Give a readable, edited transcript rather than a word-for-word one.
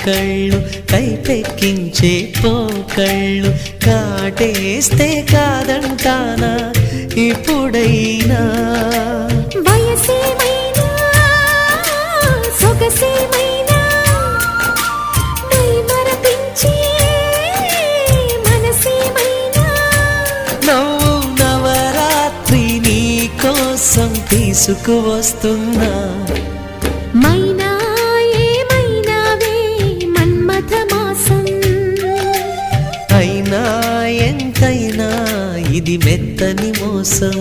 కళ్ళు కైపెక్కించే పోకళ్ళు కాటేస్తే కాదంటానా ఇప్పుడైనా వయసేమైనా సొగసేమైనా మరపించే మనసేమైనా నవ్వు నవరాత్రి నీ కోసం తీసుకువస్తున్నా మైనా ఏమైనావే మన్మథ మాసం అయినా ఎంతైనా ఇది మెత్తని మోసం